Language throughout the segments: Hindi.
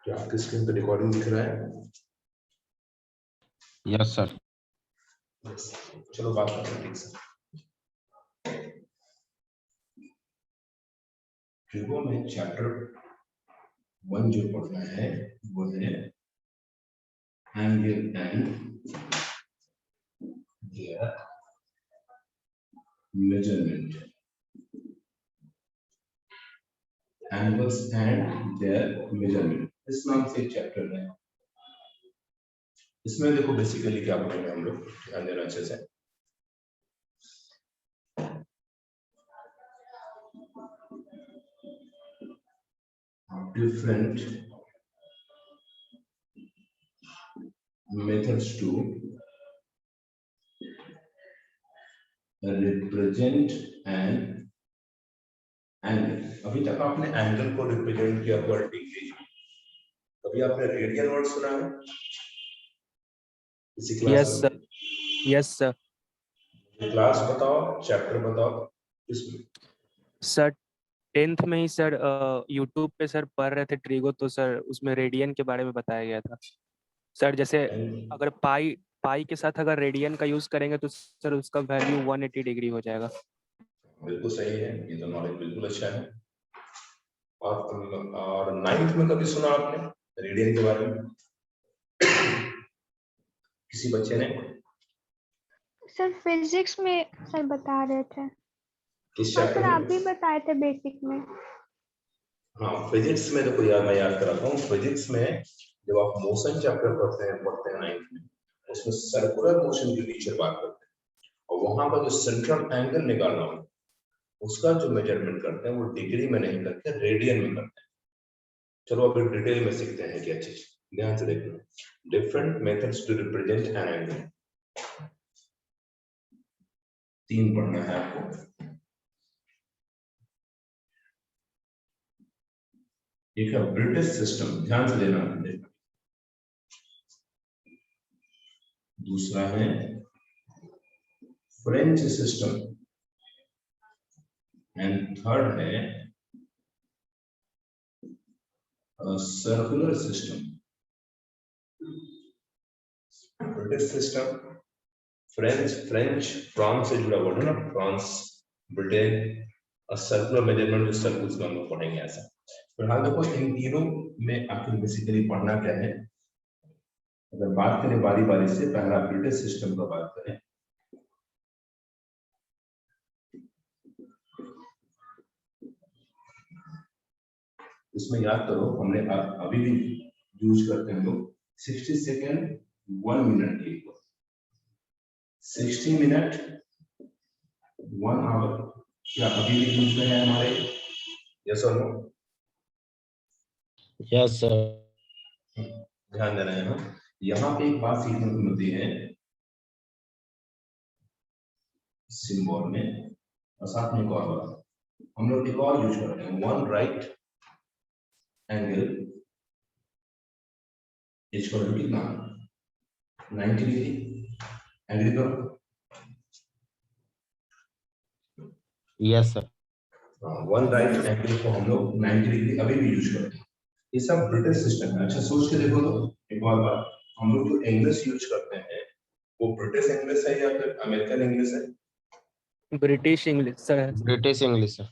क्या आपकी स्क्रीन पे रिकॉर्डिंग दिख रहा है? Yes sir. चलो बात करते हैं ठीक से। ट्रिगो में चैप्टर 1 जो पढ़ना है वो है angle and there measurement. Angles and there measurement, इस नाम से एक चैप्टर है। इसमें देखो बेसिकली क्या पढ़ेंगे हम लोग, ध्यान देना अच्छे से। Different methods to represent an angle। अभी तक आपने एंगल को रिप्रेजेंट किया पर डिग्री। कभी आपने रेडियन वर्ड सुना है इसी क्लास में? Yes sir. क्लास बताओ, चैप्टर बताओ इसमें। सर 10th में ही सर यूट्यूब पे सर पढ़ रहे थे ट्रिगो, तो सर उसमें रेडियन के बारे में बताया गया था सर। जैसे अगर पाई के साथ अगर रेडियन का यूज करेंगे तो सर उसका वैल्यू 180 डिग्री हो जाएगा। बिल्कुल सही है, ये तो नॉलेज बिल्कुल अच्छा है। और 9th में कभी सुना आपने रेडियन के बारे में किसी बच्चे ने? सर फिजिक्स में सर बता रहे थे। किस हाँ चैप्टर सर, में? आप भी बताए थे बेसिक में। हाँ, फिजिक्स में देखो यार, मैं याद कराता हूँ। फिजिक्स में जब आप मोशन चैप्टर पढ़ते हैं 9th में, उसमें सर्कुलर मोशन के टीचर बात करते हैं, और वहां पर जो सेंट्रल एंगल निकालना हो उसका जो मेजरमेंट करते हैं वो डिग्री में नहीं करते, रेडियन में करते हैं। चलो अभी डिटेल में सीखते हैं क्या चीज, ध्यान से देखना। Different methods to represent an angle, 3 पढ़ना है आपको। एक है ब्रिटिश सिस्टम, ध्यान से देना। दूसरा है फ्रेंच सिस्टम, एंड थर्ड है circular system. British system, French France से जुड़ा वर्ड है ना, फ्रांस, ब्रिटेन, और सर्कुलर मेजरमेंट जो सर्कल्स में हम लोग पढ़ेंगे ऐसा। फिलहाल देखो इन तीनों में आखिर बेसिकली पढ़ना क्या है। अगर बात करें बारी बारी से, पहला ब्रिटिश सिस्टम का बात करें। इसमें याद करो हमने अभी भी यूज करते हैं लोग 60 सेकेंड 1 मिनट के, 60 मिनट 1 आवर, क्या अभी भी यूज में है हमारे? यस और नो? Yes sir. ध्यान देना है ना। यहाँ पे एक बात सीखने को मिलती है सिंबल में, और साथ में एक और बात हम लोग एक और यूज करते हैं, 1 राइट एंगल इक्वल टू कितना, 90 डिग्री। एग्री करो? Yes sir. 1 राइट एंगल को हम लोग 90 डिग्री अभी भी यूज करते हैं। ये सब ब्रिटिश सिस्टम है। अच्छा सोच के देखो तो एक और बात, हम लोग जो इंग्लिश यूज करते हैं वो ब्रिटिश इंग्लिश है या फिर अमेरिकन इंग्लिश है? British English sir. British English sir.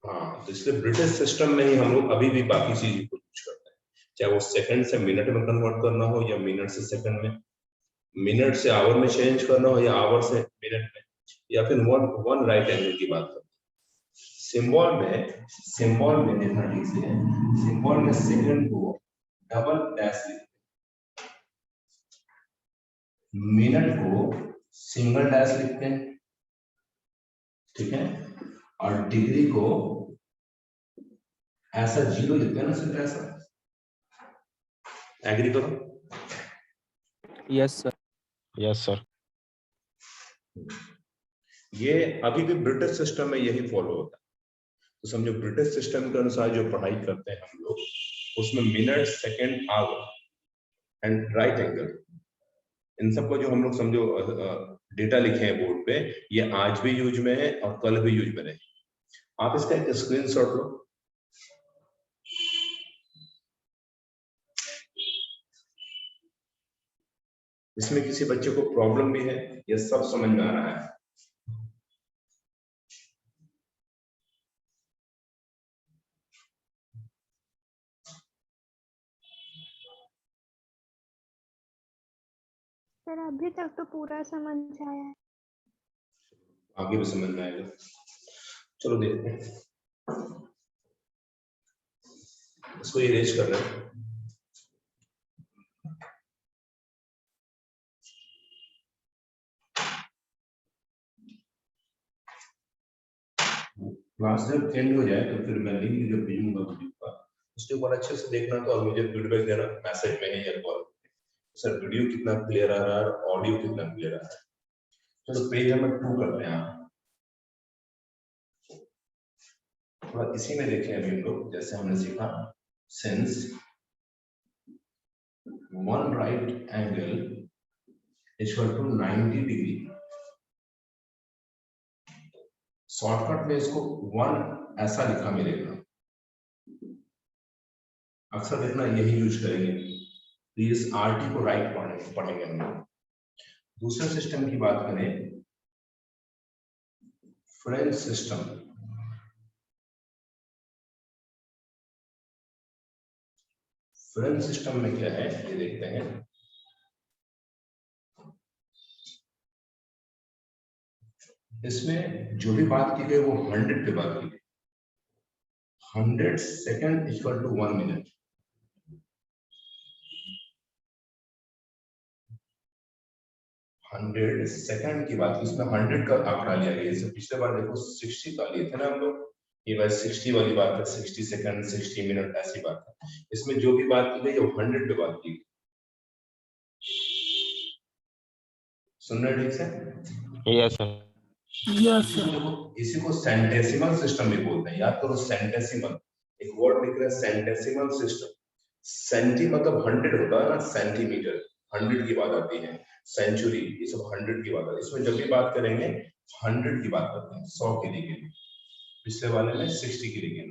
हाँ, तो इसलिए ब्रिटिश सिस्टम में ही हम लोग अभी भी बाकी चीजों को यूज करते हैं, चाहे वो सेकंड से मिनट में कन्वर्ट करना हो या मिनट से सेकंड में, मिनट से आवर में चेंज करना हो या आवर से मिनट में, या फिर वन राइट एंगल की बात करते हैं। सिंबल में देखना ठीक से, सिंबल में सेकंड को डबल डैश लिखते हैं, मिनट को सिंगल डैश लिखते हैं, ठीक है, और डिग्री को ऐसा 0 लिखते हैं ना, सिर्फ ऐसा। एग्री करो? Yes sir. Yes sir. ये अभी भी ब्रिटिश सिस्टम में यही फॉलो होता है। तो समझो ब्रिटिश सिस्टम के अनुसार जो पढ़ाई करते हैं हम लोग, उसमें minute second hour and right angle, इन सबको जो हम लोग समझो डेटा लिखे हैं बोर्ड पे, ये आज भी यूज में है और कल भी यूज में रहे। आप इसका एक स्क्रीनशॉट लो। इसमें किसी बच्चे को प्रॉब्लम भी है, ये सब समझ में आ रहा है? सर अभी तक तो पूरा समझ आया है। आगे भी समझ में आएगा। चलो देखते हैं, इसको इरेज कर रहे हैं। क्लास जब एंड हो जाए तो फिर मैं लिंक जब भेजूंगा वीडियो का, उसके ऊपर अच्छे से देखना तो और मुझे फीडबैक देना मैसेज में या कॉल। सर वीडियो कितना क्लियर आ रहा है, ऑडियो कितना क्लियर आ रहा है। चलो पेज नंबर 2 करते हैं। थोड़ा इसी में देखें अभी हम लोग, जैसे हमने सीखा since one right angle equal to 90 degree, shortcut में इसको वन ऐसा लिखा मिलेगा, अक्सर देखना यही यूज करेंगे। प्लीज आरटी को राइट पढ़ेंगे हम लोग। दूसरे सिस्टम की बात करें, फ्रेंच सिस्टम। फ्रेंच सिस्टम में क्या है ये देखते हैं। इसमें जो भी बात की गई वो 100 पे बात की गई। 100 second equal to 1 minute. Hundred second की बात, इसमें 100 का आंकड़ा लिया गया। जैसे पिछले बार देखो 60 का लिए थे ना हम लोग, ये बार 60 वाली बात है, 60 सेकंड 60 मिनट ऐसी बात है। इसमें जो भी बात की गई वो 100 पे बात की गई। सुन रहे ठीक से? Yes sir. इसी को सेंटेसिमल सिस्टम भी बोलते हैं। याद करो सेंटेसिमल, एक वर्ड लिख रहे हैं सेंटेसिमल सिस्टम। सेंटी मतलब 100 होता है ना, सेंटीमीटर 100 की बात आती है, सेंचुरी ये सब 100 की बात आती है। इसमें जब भी बात करेंगे 100 की बात करते हैं, 100 की लिखे, पिछले वाले में 60 की लिखे।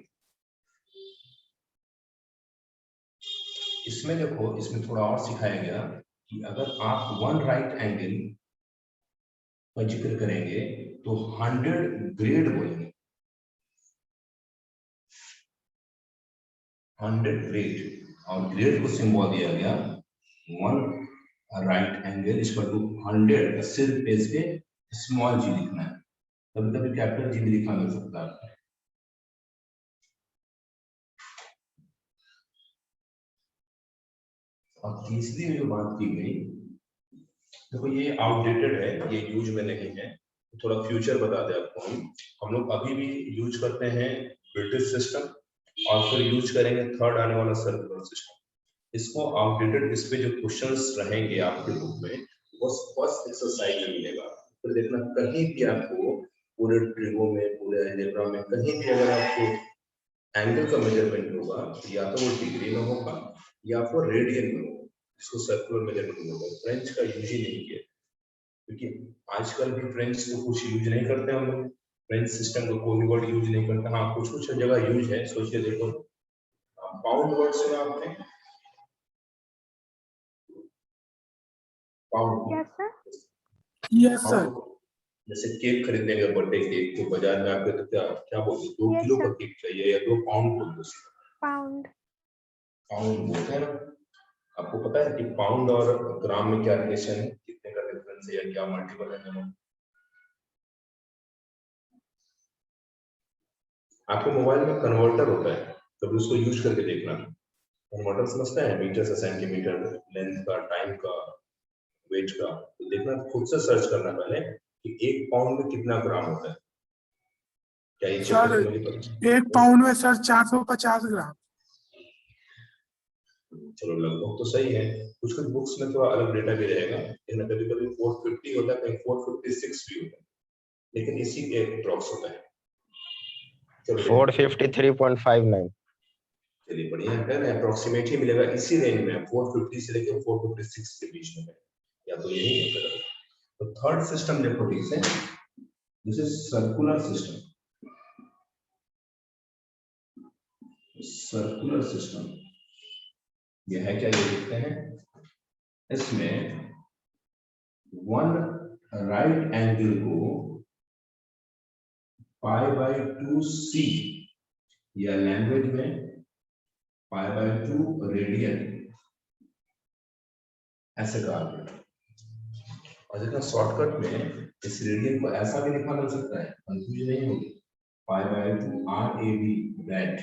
इसमें देखो, इसमें थोड़ा और सिखाया गया कि अगर आप वन राइट एंगल का जिक्र करेंगे तो 100 ग्रेड बोलेंगे, 100 ग्रेड, और ग्रेड को सिंबल दिया गया one right angle equal to 100। सिर्फ पेज पे स्मॉल जी लिखना है, कभी कभी कैपिटल जी भी लिखा मिल सकता है। और तीसरी जो बात की गई, देखो ये आउटडेटेड है, ये यूज में नहीं है, थोड़ा फ्यूचर बता दें आपको। हम लोग अभी भी यूज करते हैं ब्रिटिश सिस्टम, और फिर यूज करेंगे थर्ड आने वाला सर्कुलर सिस्टम। इसको आउटडेटेड, इस पे जो क्वेश्चंस रहेंगे आपके बुक में वो फर्स्ट एक्सरसाइज में मिलेगा। फिर देखना कहीं भी आपको पूरे ट्रिगो में, पूरे अलजेब्रा में कहीं भी अगर आपको एंगल का मेजरमेंट होगा तो या तो वो डिग्री में होगा या फिर रेडियन में होगा, इसको सर्कुलर मेजरमेंट होगा। फ्रेंच का यूज ही नहीं किया, क्योंकि आजकल भी फ्रेंच को कुछ यूज नहीं करते हम लोग, फ्रेंच सिस्टम को कोई वर्ड यूज नहीं करते। हाँ कुछ कुछ जगह यूज है, सोचिए देखो पाउंड वर्ड सुना आपने? Pound, yes sir. Yes sir. जैसे केक खरीदने गए बर्थडे केक, तो बाजार में आपके तो क्या क्या बोलते, 2 Yes, किलो का sir. केक चाहिए या 2 पाउंड बोलते हैं? Pound. पाउंड बोलते हैं ना। आपको पता है कि पाउंड और ग्राम में क्या रिलेशन है, कितने का डिफरेंस है या क्या मल्टीपल है दोनों? आपके मोबाइल में कन्वर्टर होता है, कभी उसको यूज करके देखना। कन्वर्टर समझते हैं, मीटर से सेंटीमीटर, लेंथ का, टाइम का, वेट का, तो देखना खुद से सर्च करना पहले कि 1 पाउंड में कितना ग्राम होता है। क्या ये सर चीज 1 पाउंड में सर 450 ग्राम। चलो लगभग तो सही है। कुछ कुछ बुक्स में थोड़ा अलग डेटा भी रहेगा, लेकिन कभी कभी 450 होता है, कहीं 456 भी होता है, लेकिन इसी के अप्रॉक्स होता है। चलो 453.59। चलिए बढ़िया है ना, अप्रोक्सीमेट ही मिलेगा, इसी रेंज में 450 से लेकर 456 के बीच में है, या तो यही है फिर। तो थर्ड सिस्टम देखो ठीक से, this is circular system. Circular system ये है क्या, ये देखते हैं। इसमें वन राइट एंगल को π/2c या लैंग्वेज में π/2 रेडियन ऐसे कहा गया। और देखो शॉर्टकट में इस रेडियन को ऐसा भी लिखा जा सकता है, कंफ्यूजन नहीं होगी। π/2 RAB दैट।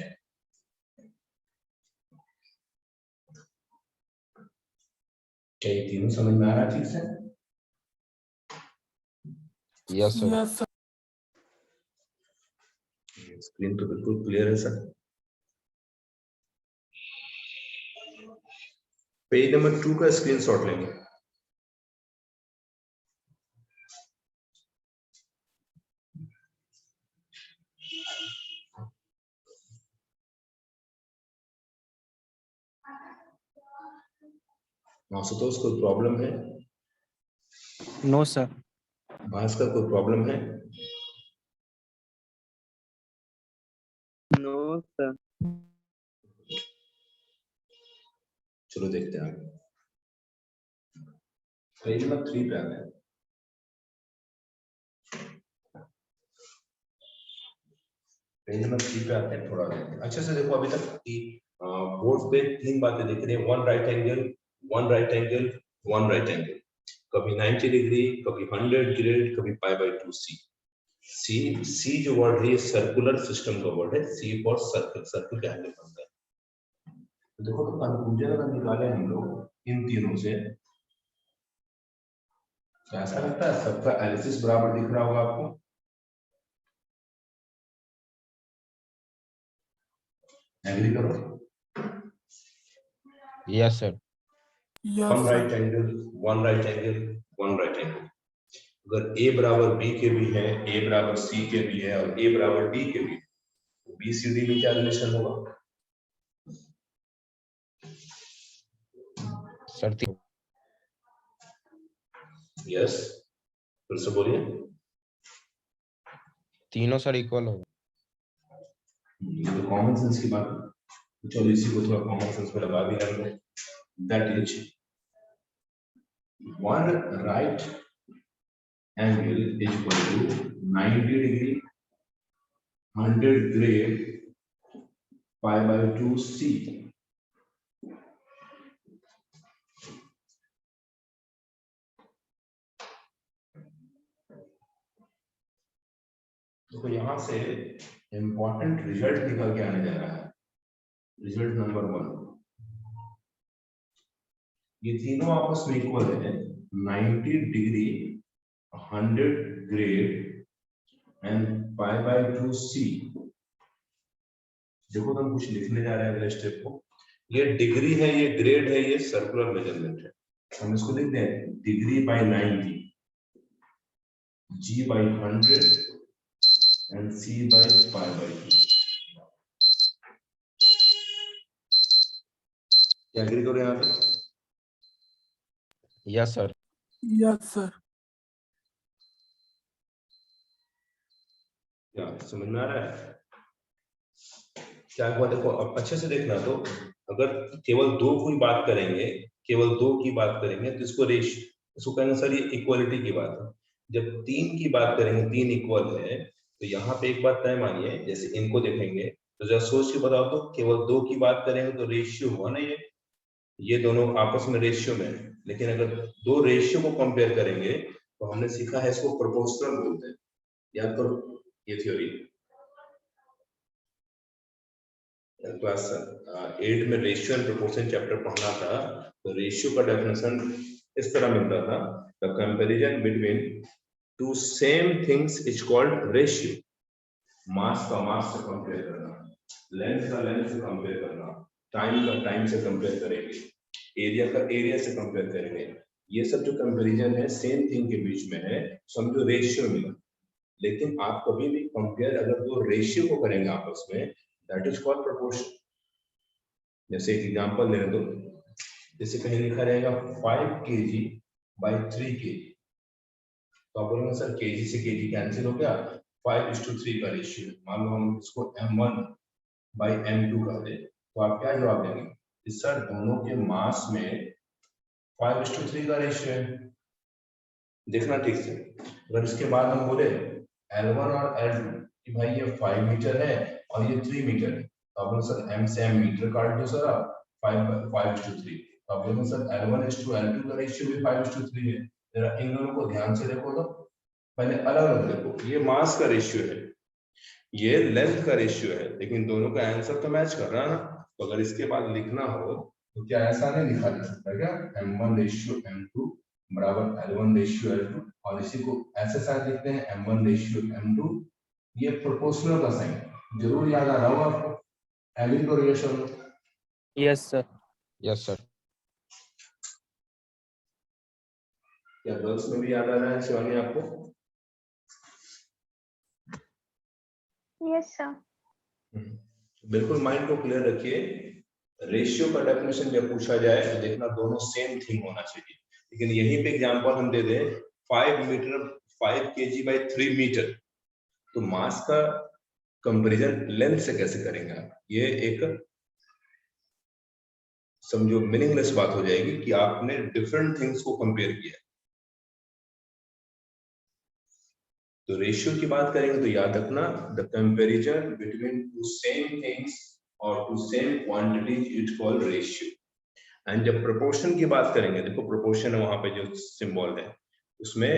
क्या ये तीनों समझ में आ रहा है ठीक से? Yes, sir. Yes, sir. Screen तो बिल्कुल क्लियर है सर। पेज नंबर 2 का स्क्रीनशॉट लेंगे। आशुतोष कोई प्रॉब्लम है? No sir. भास्कर कोई प्रॉब्लम है? No sir. चलो देखते हैं आगे। पेज नंबर 3 पे आते हैं। पेज नंबर 3 पे आते हैं, थोड़ा देखते हैं अच्छे से। देखो अभी तक की बोर्ड पे 3 बातें दिख रही है, one right angle, one right angle, one right angle, कभी 90 डिग्री, कभी 100 ग्रेड, कभी π/2c। सी जो वर्ड है ये सर्कुलर सिस्टम का वर्ड है, सी फॉर सर्कल, सर्कल का एंगल बनता है। तो देखो तो कंक्लूजन अगर निकाले हम लोग इन तीनों से, तो ऐसा लगता है सबका एनालिसिस बराबर दिख रहा होगा आपको। एग्री करो? Yes, sir. Yes, one sir. Right angle, one right angle, one right angle. अगर ए बराबर बी के भी है, ए बराबर सी के भी है और ए बराबर डी के भी है, तो बी सी डी में क्या रिलेशन होगा? Sir, यस, फिर से बोलिए। तीनों सर इक्वल होगा। ये तो कॉमन सेंस की बात है, चलो इसी को थोड़ा कॉमन सेंस में लगा भी लेंगे। That is one right angle is equal to 90 degree, 100 grade, π/2c। देखो यहां से इंपॉर्टेंट रिजल्ट निकल के आने जा रहा है। रिजल्ट नंबर 1, ये तीनों आपस में इक्वल है, 90 डिग्री, 100 ग्रेड एंड π/2c। देखो हम कुछ लिखने जा रहे हैं अगले स्टेप को। ये डिग्री है, ये ग्रेड है, ये सर्कुलर मेजरमेंट है। हम इसको लिखते हैं degree by 90, g by 100 and c by π/2। क्या एग्री करो यहाँ पे? Yes, sir. Yes, sir. क्या समझ में आ रहा है? क्या हुआ देखो, अब अच्छे से देखना। तो अगर केवल दो की बात करेंगे, केवल दो की बात करेंगे तो इसको इसको कहना सर ये इक्वालिटी की बात है। जब तीन की बात करेंगे, तीन इक्वल है, तो यहाँ पे एक बात तय मानिए, जैसे इनको देखेंगे तो जरा सोच के बताओ तो, केवल दो की बात करेंगे तो रेशियो हुआ ना, ये दोनों आपस में रेशियो में है। लेकिन अगर दो रेशियो को कंपेयर करेंगे तो हमने सीखा है इसको प्रोपोर्शनल बोलते हैं। याद करो ये थ्योरी, क्लास 8 में रेशियो एंड प्रोपोर्शन चैप्टर पढ़ना था। तो रेशियो का डेफिनेशन इस तरह मिलता था, the comparison between two same things is called ratio. Mass का मास से कंपेयर करना, लेंथ का लेंथ से कंपेयर करना, टाइम का टाइम से कंपेयर करेंगे, एरिया का एरिया से कंपेयर करेंगे। ये सब जो कंपैरिजन है सेम थिंग के बीच में है, समझो रेशियो मिला। लेकिन आप कभी भी कंपेयर अगर दो रेशियो को करेंगे आपस में, दैट इज कॉल्ड प्रोपोर्शन। जैसे एक एग्जांपल ले दो, जैसे कहीं लिखा रहेगा 5 kg by 3 kg, तो आप बोलेंगे सर kg से kg कैंसिल हो गया, 5:3 का रेशियो। मान लो हम इसको m1 by m2 कर दे, तो आप क्या जवाब देंगे? सर दोनों के मास में 5:3 का रेशियो है। देखना ठीक से। अगर इसके बाद हम बोले L1 और L2 कि भाई ये 5 मीटर है और ये 3 मीटर है, तो आप बोले सर M से M मीटर काट दो सर आप 5:3। तो आप बोले सर L1:L2 का रेशियो भी 5:3 है। जरा इन दोनों को ध्यान से देखो, तो पहले अलग अलग देखो। ये मास का रेशियो है, ये लेंथ का रेशियो है, लेकिन दोनों का आंसर तो मैच कर रहा है ना। तो अगर इसके बाद लिखना हो तो क्या ऐसा नहीं लिखा जा सकता क्या, M1:M2 बराबर L1:L2, और इसी को ऐसे साइन लिखते हैं M1:M2। ये प्रोपोर्शनल का साइन जरूर याद आ रहा होगा आपको। एग्री करो यस और no? Yes sir. Yes sir. क्या गर्ल्स में भी याद आ रहा है शिवानी आपको? Yes sir. बिल्कुल माइंड को क्लियर रखिए। रेशियो का डेफिनेशन जब पूछा जाए तो देखना दोनों सेम थिंग होना चाहिए। लेकिन यहीं पे एग्जांपल हम दे दें 5 kg/3 मीटर, तो मास का कंपैरिजन लेंथ से कैसे करेंगे आप? ये एक समझो मीनिंगलेस बात हो जाएगी कि आपने डिफरेंट थिंग्स को कंपेयर किया। तो रेशियो की बात करेंगे तो याद रखना the comparison between two same things और two same quantities is called ratio. And जब प्रोपोर्शन की बात करेंगे, देखो प्रोपोर्शन है वहां पे जो सिंबल है, उसमें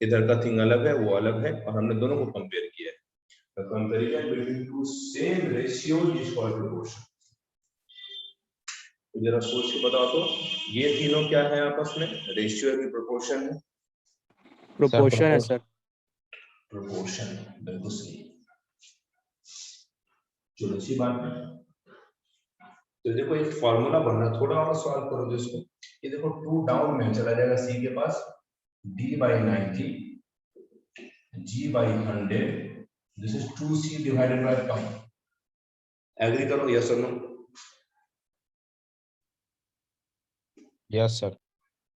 इधर का थिंग अलग है, वो अलग है, और हमने दोनों को कंपेयर किया है। The comparison between two same ratio is called proportion. तो जरा सोच के बताओ तो, ये तीनों क्या है आपस में, रेशियो है कि प्रोपोर्शन है? प्रोपोर्शन है सर। प्रोपोर्शन, बिल्कुल सही। चलो अच्छी बात है। तो देखो एक फॉर्मूला बनना, थोड़ा और सॉल्व करो इसको। ये देखो 2 डाउन में चला जाएगा C के पास, D/90 G/100, this is 2C divided by pi। Agree करो यस और नो? Yes sir.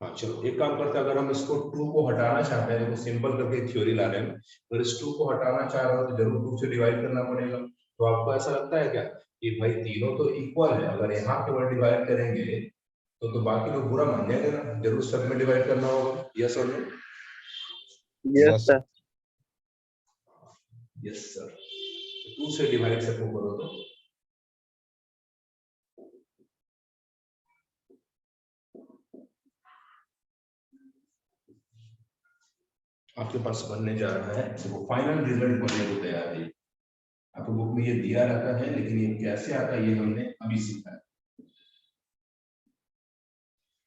हाँ चलो एक काम करते हैं, अगर हम इसको 2 को हटाना चाहते हैं, देखो सिंपल करके थ्योरी ला रहे हैं, अगर इस 2 को हटाना चाह रहे हो तो जरूर 2 से डिवाइड करना पड़ेगा। तो आपको ऐसा लगता है क्या कि भाई तीनों तो इक्वल है, अगर यहाँ केवल डिवाइड करेंगे तो बाकी लोग बुरा मान जाएंगे ना, जरूर सब में डिवाइड करना होगा। यस और no? Yes sir. Yes sir. 2 से डिवाइड सबको करो तो आपके पास बनने जा रहा है, देखो फाइनल रिजल्ट बनने को तैयार है। आपको बुक में ये दिया रहता है, लेकिन ये कैसे आता है ये हमने अभी सीखा है।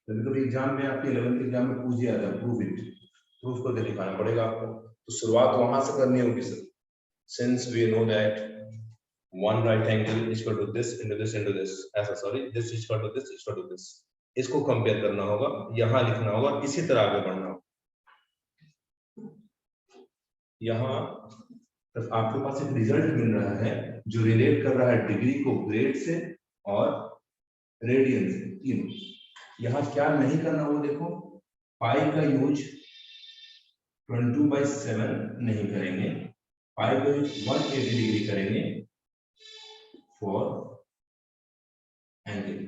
कभी एग्जाम में आपके 11th एग्जाम में पूछ दिया था प्रूव इट, प्रूफ करके दिखाना पड़ेगा आपको। तो शुरुआत वहां से करनी होगी sir. Since we know that one right angle is equal to this into this into this, ऐसा sorry this is equal to this is equal to this, इसको कंपेयर करना होगा, यहाँ लिखना होगा, इसी तरह आगे बढ़ना होगा। यहाँ तब आपके पास एक रिजल्ट मिल रहा है जो रिलेट कर रहा है डिग्री को ग्रेड से और रेडियन से, तीनों। यहाँ क्या नहीं करना वो देखो, पाई का यूज 22/7 नहीं करेंगे, पाई का यूज 180 डिग्री करेंगे फॉर एंगल।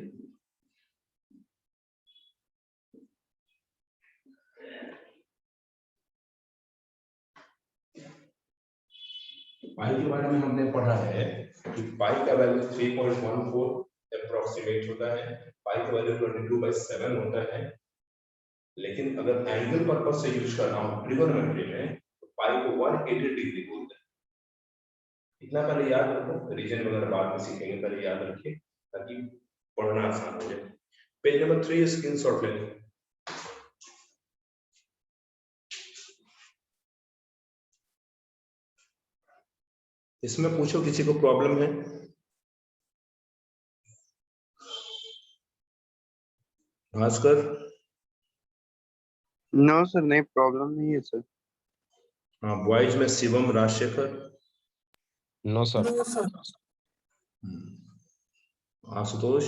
पाई के बारे में हमने पढ़ा है कि पाई का वैल्यू 3.14 अप्रोक्सीमेट होता है, पाई का वैल्यू 22/7 होता है। लेकिन अगर एंगल पर्पस से यूज करना हो ट्रिगोनोमेट्री में तो पाई को 180 डिग्री बोलते हैं। इतना पहले याद रखो, रीजन वगैरह बाद में सीखेंगे, पहले याद रखिए ताकि पढ़ना आसान हो जाए। पेज नंबर 3 स्क्रीनशॉट ले लें। इसमें पूछो किसी को प्रॉब्लम है? भास्कर? नो सर, नहीं प्रॉब्लम नहीं है सर। हाँ बॉयज में Shivam, Rajshekhar? No sir. No sir. Ashutosh?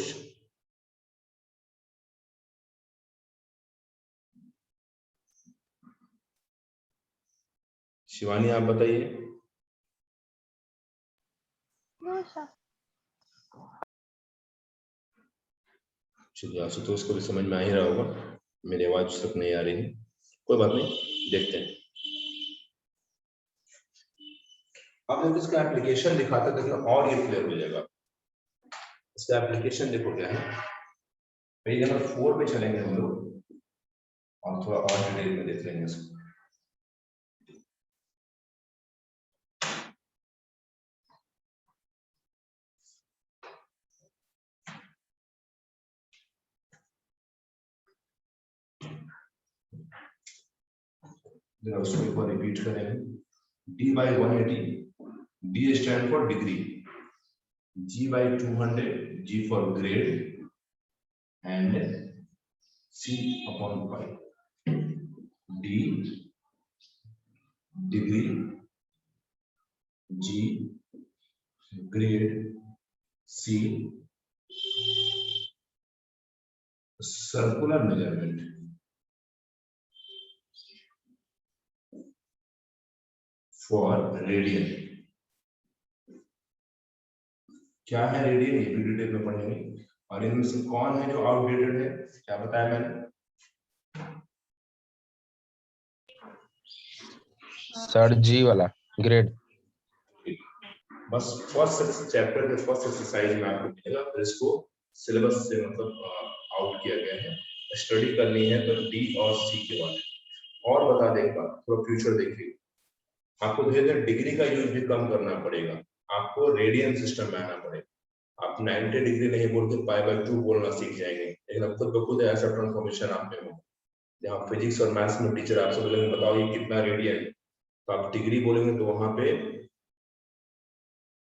Shivani आप बताइए। No sir. चलिए आशुतोष को भी समझ में आ ही रहा होगा, मेरी आवाज तक नहीं आ रही है। कोई बात नहीं, देखते हैं। अब जब इसका एप्लीकेशन दिखाते हैं तो और ये क्लियर हो जाएगा। इसका एप्लीकेशन देखो क्या है, पेज नंबर 4 पे चलेंगे हम लोग और थोड़ा और डिटेल में देख लेंगे इसको। जरा उसको एक बार रिपीट करेंगे। D by 180, D stand for degree, G by 200, G for grade, and C upon pi. D degree, G grade, C circular measurement, for radian. क्या है रेडियन, ये भी डिटेल में पढ़ेंगे। और इनमें से कौन है जो आउटडेटेड है, क्या बताया मैंने? सर जी वाला ग्रेड। बस फर्स्ट चैप्टर के फर्स्ट एक्सरसाइज में आपको मिलेगा, फिर इसको सिलेबस से मतलब आउट किया गया है। स्टडी करनी है तो डी और सी के बारे में। और बता दें एक बात, थोड़ा फ्यूचर देखिए, आपको धीरे धीरे डिग्री का यूज भी कम करना पड़ेगा, आपको रेडियन सिस्टम में आना पड़ेगा। आप 90 डिग्री नहीं बोल के पाई बाय 2 बोलना सीख जाएंगे, लेकिन अब खुद ब खुद ऐसा ट्रांसफॉर्मेशन आप में हो। जहाँ फिजिक्स और मैथ्स में टीचर आपसे बोलेंगे बताओ ये कितना रेडियन, तो आप डिग्री बोलेंगे तो वहां पे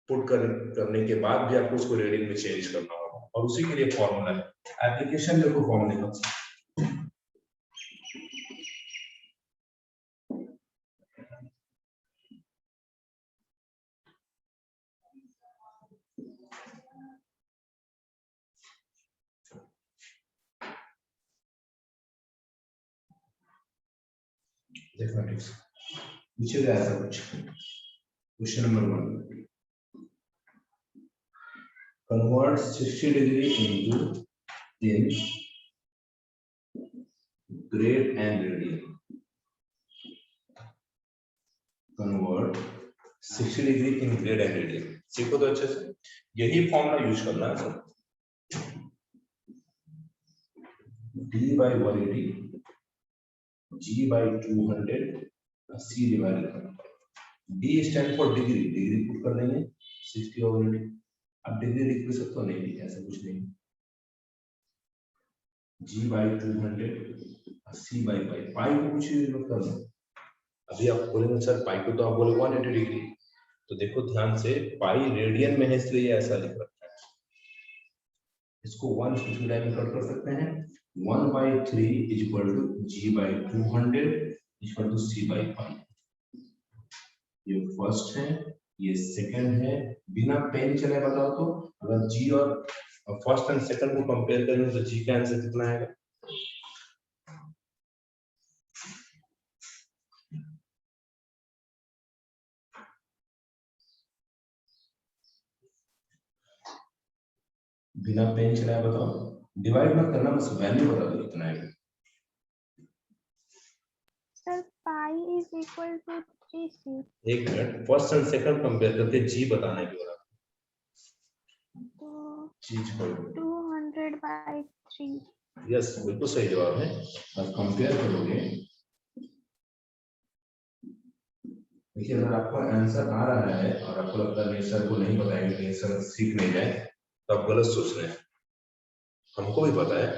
पुट करने के बाद भी आपको उसको रेडियन में चेंज करना होगा, और उसी के लिए फॉर्मूला है। एप्लीकेशन देखो फॉर्मूले का, देखना ठीक से पूछेगा ऐसा कुछ। Question number 1, convert 60 degree into in grade and radian। convert 60 degree in grade and radian। सीखो तो अच्छे से, यही फॉर्मूला यूज करना है sir. D by 180, G by 200, C divided by D stand for degree, degree put कर देंगे 60 और 180। अब डिग्री लिख भी सकते हो, नहीं ऐसा कुछ नहीं। G by 200, C by pi, पाई को कुछ मत करना। अभी आप बोलेंगे सर पाई को तो आप बोले 180 डिग्री, तो देखो ध्यान से पाई रेडियन में है इसलिए ऐसा लिख रखा है। इसको 1 2 टाइम में कट कर सकते हैं। 1/3 is equal to G by 200 equal to C by pi। ये फर्स्ट है, ये सेकंड है। बिना पेन चले बताओ तो अगर G और फर्स्ट एंड सेकंड को कंपेयर करें तो G का आंसर कितना आएगा? बिना पेन चलाए बताओ, डिवाइड मत करना, बस वैल्यू बता दो कितना आएगा। Sir pi is equal to 3c। एक मिनट, फर्स्ट एंड सेकंड कंपेयर करके जी बताने के बाद तो चीज पर 200/3। यस बिल्कुल सही जवाब है। अब कंपेयर करोगे, देखिए अगर आपको आंसर आ रहा है और आपको लगता है नहीं सर को नहीं बताएंगे, नहीं सर सीख नहीं जाए, तो आप गलत सोच रहे हैं। हमको भी पता है,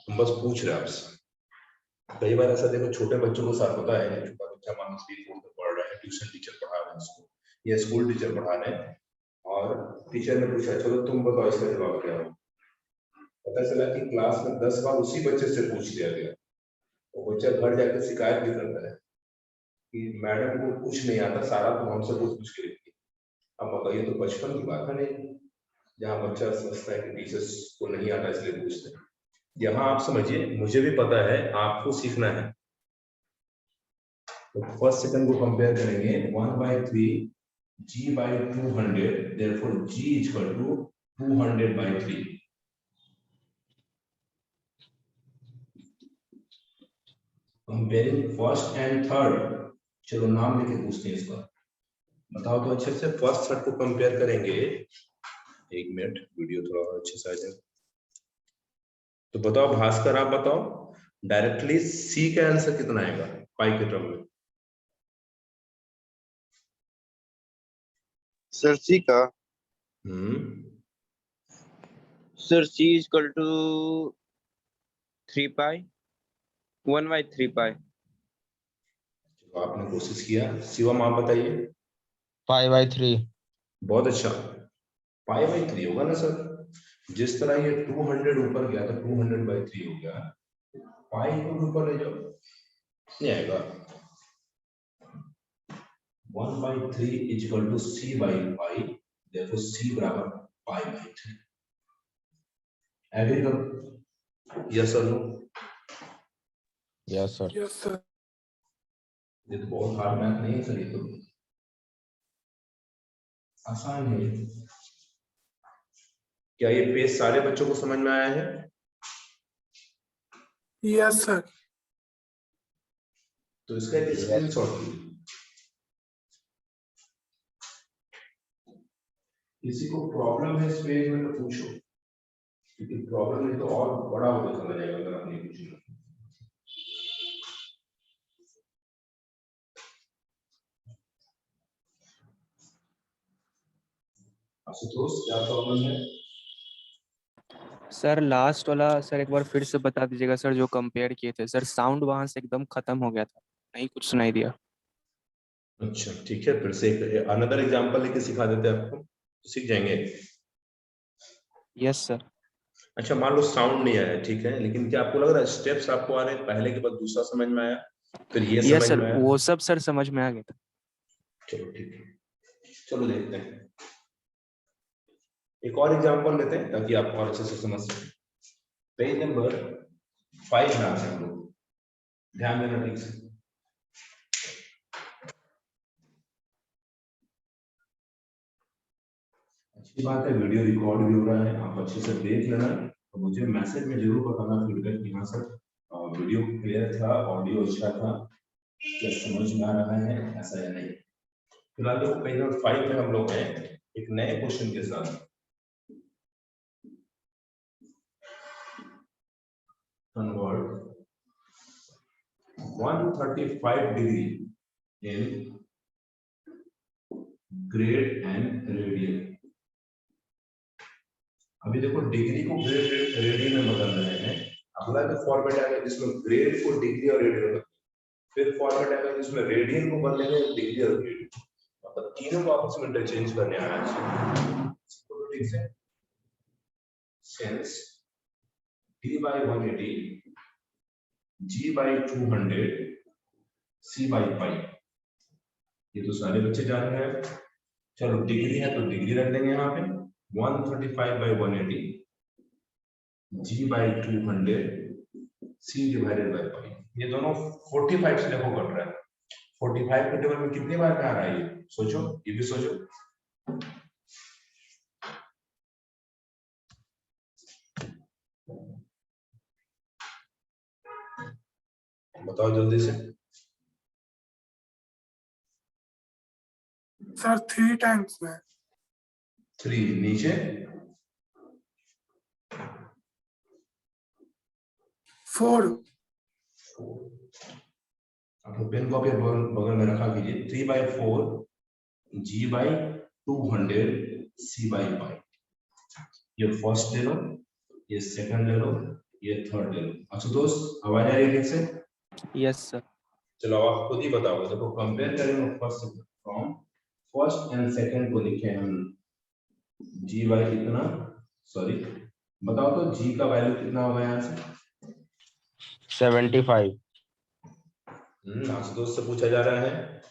हम बस पूछ रहे हैं आपसे। कई बार ऐसा देखो छोटे बच्चों को साथ होता है, छोटा बच्चा मान लो 3-4 में पढ़ रहा है, ट्यूशन टीचर पढ़ा रहे हैं उसको या स्कूल टीचर पढ़ा रहे हैं, और टीचर ने पूछा चलो तुम बताओ इसका जवाब क्या हो। पता चला कि क्लास में 10 बार उसी बच्चे से पूछ लिया गया, तो बच्चा घर जाकर शिकायत भी करता है कि मैडम को कुछ नहीं आता, सारा तो हमसे पूछ के लिखती। अब बताइए, तो बचपन की बात है नहीं, जहाँ बच्चा समझता है कि टीचर्स को नहीं आता इसलिए पूछते हैं। यहाँ आप समझिए, मुझे भी पता है, आपको सीखना है। तो फर्स्ट सेकंड को कंपेयर करेंगे, 1/3 G by 200, therefore G is equal to 200/3। Comparing first and third. चलो नाम लेके पूछते हैं इसका, बताओ तो अच्छे से। फर्स्ट थर्ड को कंपेयर करेंगे। एक मिनट, वीडियो थोड़ा अच्छे से आ जाए। तो बताओ भास्कर, आप बताओ डायरेक्टली सी का आंसर कितना आएगा पाई के टर्म में? सर सी का, sir C is equal to 3 pi 1/3 pi. तो आपने कोशिश किया। शिवम आप बताइए। 5/3। बहुत अच्छा, पाई बाई 3 होगा ना सर। जिस तरह ये 200 ऊपर गया तो 200/3 हो गया। पाई को ऊपर ले जाओ, नहीं आएगा। 1/3 is equal to C by pi, देखो सी बराबर पाई बाई 3। एग्री करो, यस और no? Yes sir. Yes sir. ये तो बहुत हार्ड मैथ नहीं है सर, ये तो आसान है। क्या ये पेज सारे बच्चों को समझ में आया है? Yes sir. तो इसका एक स्क्रीनशॉट लीजिए। किसी को प्रॉब्लम है इस पेज में तो पूछो, क्योंकि प्रॉब्लम है तो और बड़ा होकर चला जाएगा अगर आपने पूछना। आशुतोष क्या प्रॉब्लम है? सर लास्ट वाला सर एक बार फिर से बता दीजिएगा सर, जो कंपेयर किए थे सर। साउंड वहां से एकदम खत्म हो गया था, नहीं कुछ सुनाई दिया। अच्छा ठीक है, फिर से एक अनदर एग्जांपल लेके सिखा देते हैं आपको, तो सीख जाएंगे। Yes sir. अच्छा मान लो साउंड नहीं आया, ठीक है, लेकिन क्या आपको लग रहा है स्टेप्स आपको आ रहे हैं, पहले के बाद दूसरा समझ में आया, फिर ये यस समझ सर, में आया? वो सब सर समझ में आ गया था। चलो ठीक है, चलो देखते हैं। एक और एग्जांपल लेते हैं ताकि आप और अच्छे से समझ सकें। पेज नंबर 5 में आते हैं हम लोग, ध्यान देना ठीक से। अच्छी बात है, वीडियो रिकॉर्ड भी हो रहा है, आप अच्छे से देख लेना और मुझे मैसेज में जरूर बताना फीडबैक कि हाँ सर वीडियो क्लियर था, ऑडियो अच्छा था, क्या समझ में आ रहा है, ऐसा या नहीं। फिलहाल देखो पेज नंबर 5 में हम लोग हैं एक नए क्वेश्चन के साथ। Convert 135 degree in grade and radian. अभी देखो डिग्री को ग्रेड रेडियन में बदल रहे हैं। अगला जो फॉर्मेट आएगा जिसमें ग्रेड को डिग्री और रेडियन में, फिर फॉर्मेट आएगा जिसमें रेडियन को बदलेंगे डिग्री और ग्रेड, मतलब तीनों को आपस में इंटरचेंज करने आना चाहिए। तो ठीक है, sense d by 180 g by 200 c by pi, ये तो सारे बच्चे जान रहे हैं। चलो डिग्री है तो डिग्री रख देंगे यहाँ पे 135/180 g by 200 c divided by pi. ये दोनों 45 से देखो कट रहा है। 45 के टेबल में कितनी बार में आ रहा है ये सोचो, ये भी सोचो। बताओ जल्दी से। सर 3 टाइम्स में। 3 नीचे 4। अपने पेन कॉपी बगल में रखा कीजिए। 3/4 g by 200 c by pi। ये फर्स्ट ले लो, ये सेकंड ले लो, ये थर्ड ले लो। अच्छा दोस्त आवाज आ रही है ठीक से? Yes sir. चलो आप खुद ही बताओ। देखो कंपेयर करेंगे first from first and second को लिखे हम जी वाई कितना, सॉरी बताओ तो जी का वैल्यू कितना होगा यहाँ से? 75। आशुतोष से पूछा जा रहा है।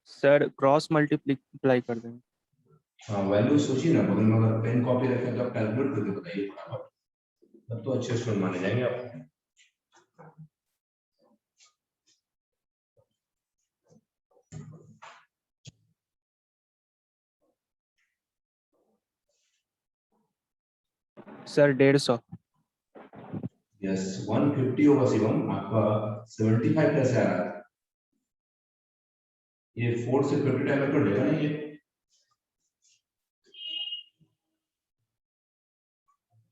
सर क्रॉस मल्टीप्लाई कर देंगे। हाँ वैल्यू सोचिए ना, बगल में अगर पेन कॉपी रखें तो आप कैलकुलेट करके बताइए फटाफट, तब तो अच्छे स्टूडेंट माने जाएंगे आप। सर 150। यस 150 होगा शिवम, आपका 75 कैसे आ रहा है? ये 4 से 50 टाइम में कट जाएगा ना ये।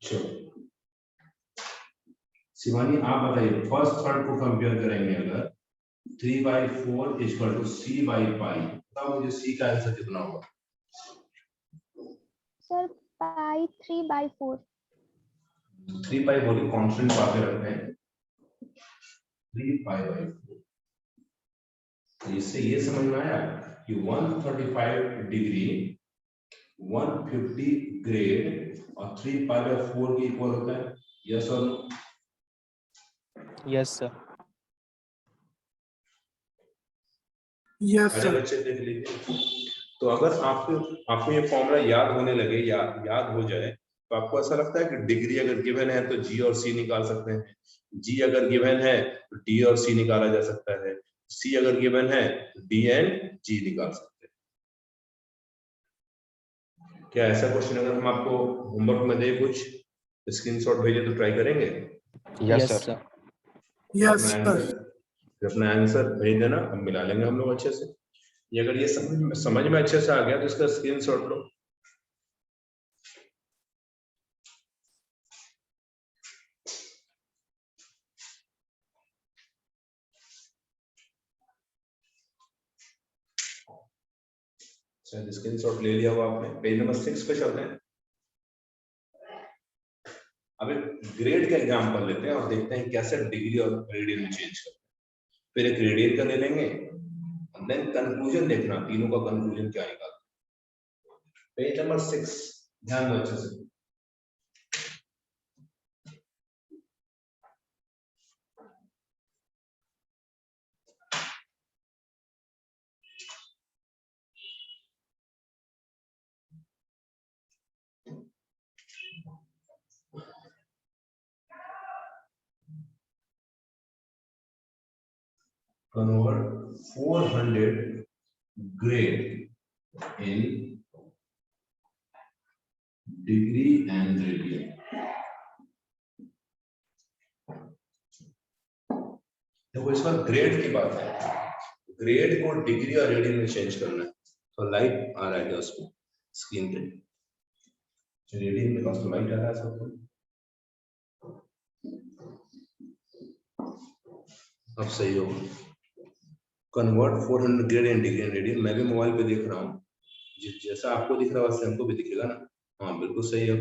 चलो शिवानी आप बताइए, फर्स्ट थर्ड को कंपेयर करेंगे अगर 3/4 equal to c by pi, बताओ मुझे c का आंसर कितना होगा? सर पाई 3/4। 3 पाई बोली कांस्टेंट पाके रखते हैं, 3 पाई/4। तो इससे ये समझ में आया कि 135 डिग्री 150 ग्रेड और 3 पाई/4 के इक्वल होता है, यस और नो? Yes sir. Yes, सारे sir. बच्चे देख लीजिए। तो अगर आपको ये फॉर्मूला याद होने लगे या याद हो जाए, तो आपको ऐसा लगता है कि डिग्री अगर गिवन है तो जी और सी निकाल सकते हैं, जी अगर गिवन है तो डी और सी निकाला जा सकता है, सी अगर गिवन है तो डी एंड जी निकाल सकते हैं। क्या ऐसा क्वेश्चन अगर हम आपको होमवर्क में दे, कुछ स्क्रीनशॉट भेजे तो ट्राई करेंगे? Yes sir. Yes, अपना sir. आंसर अपना आंसर भेज देना, हम मिला लेंगे हम लोग अच्छे से। ये अगर ये समझ में अच्छे से आ गया तो इसका स्क्रीनशॉट लो। शायद स्क्रीनशॉट ले लिया हुआ आपने। पेज नंबर 6 पे चलते हैं। अब एक ग्रेड का एग्जांपल लेते हैं और देखते हैं कैसे डिग्री और रेडियन में चेंज करते हैं। फिर एक रेडियन का ले लेंगे और देन कंक्लूजन देखना, तीनों का कंक्लूजन क्या निकालते हैं। पेज नंबर 6 ध्यान दो अच्छे से। Convert 400 grade in degree and radian। देखो इस बार ग्रेड की बात है, ग्रेड को डिग्री और रेडियन में चेंज करना है। तो लाइट आ रहा है क्या उसमें स्क्रीन पे? रेडियन में पास तो लाइट आ रहा है सबको। अब सही होगा। Convert 400 grade in degree and radian. मैं भी मोबाइल पे देख रहा हूँ, जैसा आपको दिख रहा है वैसे हमको भी दिखेगा ना। हाँ बिल्कुल सही है।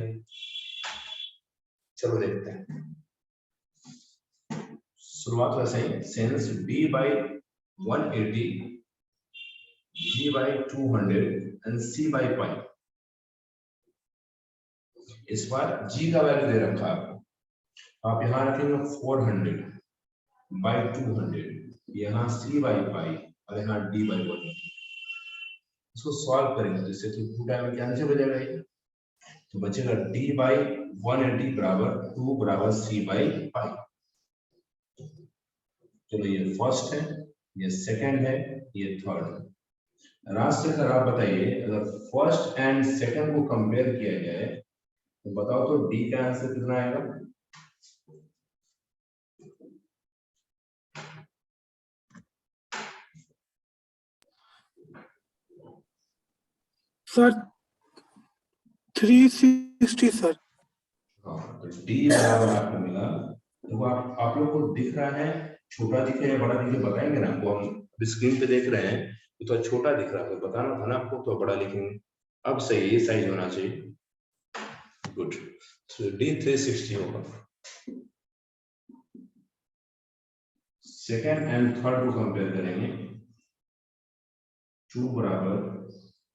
चलो देखते हैं। शुरुआत वैसे ही, since d by 180 g by 200 and c by pi। इस बार g का वैल्यू दे रखा है आपको, आप यहाँ रखेंगे 400 by 200, यहाँ c by pi और यहाँ d by 180। इसको सॉल्व करेंगे तो इससे 2 टाइम में कैंसिल हो जाएगा ये, तो बचेगा d by 180 बराबर 2 बराबर c by pi। चलो ये फर्स्ट है, ये सेकंड है, ये थर्ड है। राजशेखर आप बताइए, अगर फर्स्ट एंड सेकंड को कंपेयर किया जाए तो बताओ तो डी का आंसर कितना आएगा? Sir, 360, sir. हाँ तो डी बराबर आपको मिला। तो आप लोग को दिख रहा है, छोटा दिखे या बड़ा दिखे बताएंगे ना आपको। हम स्क्रीन पे देख रहे हैं तो छोटा दिख रहा है तो बताना था ना आपको, तो बड़ा लिखेंगे। अब सही, ये साइज होना चाहिए। गुड, तो डी 360 होगा। सेकेंड एंड थर्ड को कंपेयर करेंगे, 2 बराबर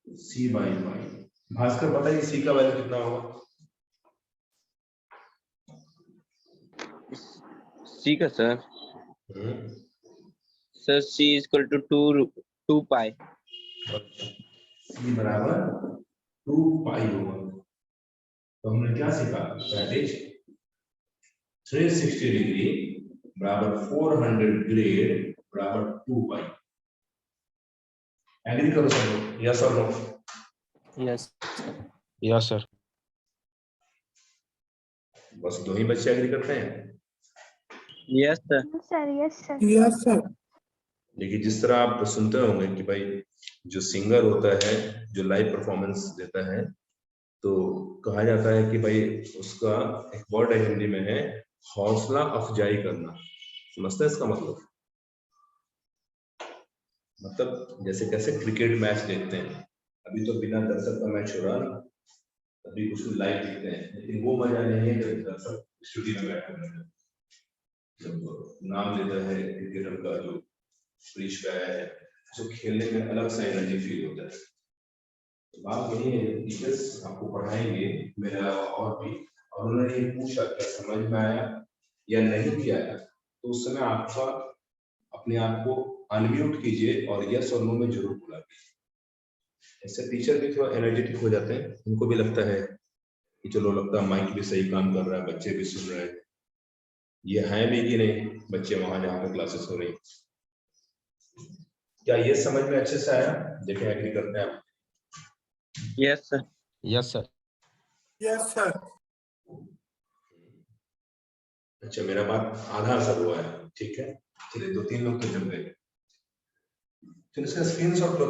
सी बाई पाई। भास्कर बताइए सी का वैल्यू कितना होगा? सी का सर सी इक्वल टू 2 पाई। सी बराबर 2 पाई होगा। तो हमने क्या सीखा? दैट इज 360 डिग्री बराबर 400 ग्रेड बराबर 2 पाई। एग्री करो सब लोग, यस और नो? Yes yes sir. बस 2 ही बच्चे एग्री करते हैं। Yes, sir. Yes, sir. Yes, sir. देखिए जिस तरह आप सुनते होंगे कि भाई जो सिंगर होता है जो लाइव परफॉर्मेंस देता है तो कहा जाता है कि भाई उसका एक वर्ड है हिंदी में है हौसला अफजाई करना। समझते हैं इसका मतलब जैसे कैसे क्रिकेट मैच देखते हैं, अभी तो बिना दर्शक का मैच हो रहा, अभी कुछ लाइव देखते हैं, लेकिन वो मजा नहीं है जब दर्शक स्टूडियो में बैठे हैं, जब नाम लेता है क्रिकेटर का जो क्रीज पे है, जो खेलने में अलग सा एनर्जी फील होता है। तो बात यही है, टीचर्स आपको पढ़ाएंगे मेरे अलावा और भी, और उन्होंने ये पूछा क्या समझ में आया या नहीं भी आया, तो उस समय आपका अपने आप को अनम्यूट कीजिए और यस और नो में जरूर बोला कीजिए। इससे टीचर भी थोड़ा एनर्जेटिक हो जाते हैं, उनको भी लगता है कि चलो लगता है माइक भी सही काम कर रहा है, बच्चे भी सुन रहे हैं, ये है भी कि नहीं बच्चे वहां जहाँ पे क्लासेस हो रही। क्या ये समझ में अच्छे से आया? देखें एग्री करते हैं आप? Yes, sir. Yes, sir. Yes, sir. अच्छा मेरा बात आधा असर हुआ है, ठीक है, चलिए 2-3 लोग तो जम गए, चलो इसका स्क्रीनशॉट लो।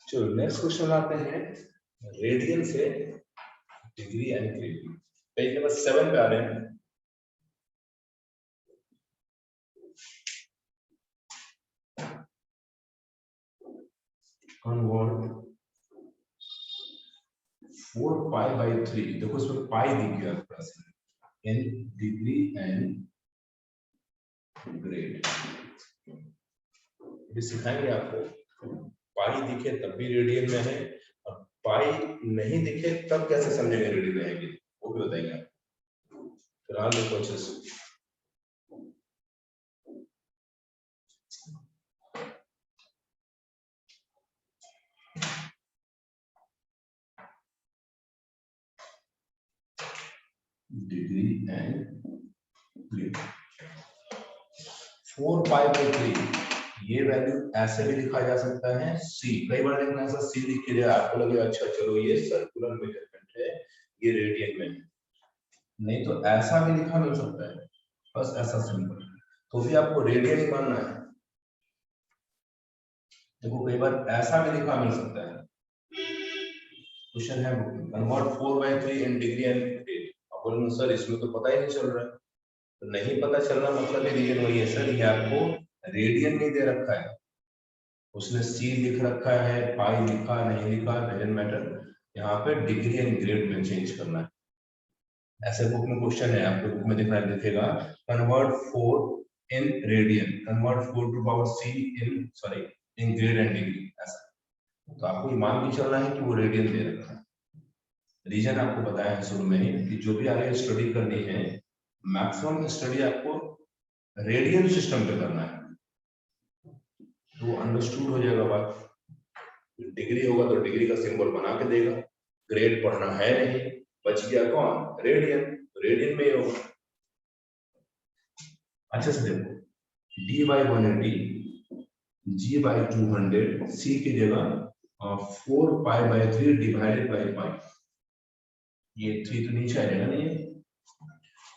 चलो नेक्स्ट क्वेश्चन आते हैं रेडियन से degree and grade. Page number 7 पे आ रहे हैं। कन्वर्ट 4 पाई बाई 3, देखो इसमें पाई दिख गया plus in degree and grade. ये सिखाएंगे आपको, पाई दिखे तब भी रेडियन में है और पाई नहीं दिखे तब कैसे समझेंगे रेडियन में है कि, वो भी बताएंगे आपको। फिलहाल देखो अच्छे से, degree and grade 4 pi by 3, ये वैल्यू ऐसे भी लिखा जा सकता है c, कई बार देखना ऐसा c लिख के दिया आपको लगेगा अच्छा चलो ये सर्कुलर मेजरमेंट है, ये रेडियन में है, नहीं तो ऐसा भी लिखा मिल सकता है, बस ऐसा सिंपल, तो भी आपको रेडियन ही मानना है। देखो कई बार ऐसा भी लिखा मिल सकता है, क्वेश्चन है convert 4 by 3 in degree and grade, आप बोलेंगे सर इसमें तो पता ही नहीं चल रहा है, तो नहीं पता चल रहा मतलब रीजन वही है सर, ये आपको रेडियन नहीं दे रखा है, उसने सी लिख रखा है, पाई लिखा नहीं लिखा डजंट मैटर, यहाँ पे डिग्री एंड ग्रेड में चेंज करना है। ऐसे बुक में क्वेश्चन है, आपके बुक में दिखना दिखेगा convert 4 in radian, convert 4 to power c in sorry in grade and degree, ऐसा, तो आपको ये मान के चलना है कि वो रेडियन दे रखा है। रीजन आपको बताया है शुरू में ही कि जो भी आगे स्टडी करनी है मैक्सिमम स्टडी आपको रेडियन सिस्टम पे करना है, तो अंडरस्टूड हो जाएगा बात। डिग्री होगा तो डिग्री का सिंबल बना के देगा, ग्रेड पढ़ना है नहीं, बच गया कौन रेडियन, तो रेडियन में ही होगा। अच्छे से देखो d by 180 g by 200 c की जगह 4 पाई बाई 3 डिवाइडेड बाई पाई, ये 3 तो नीचे आ जाएगा नहीं,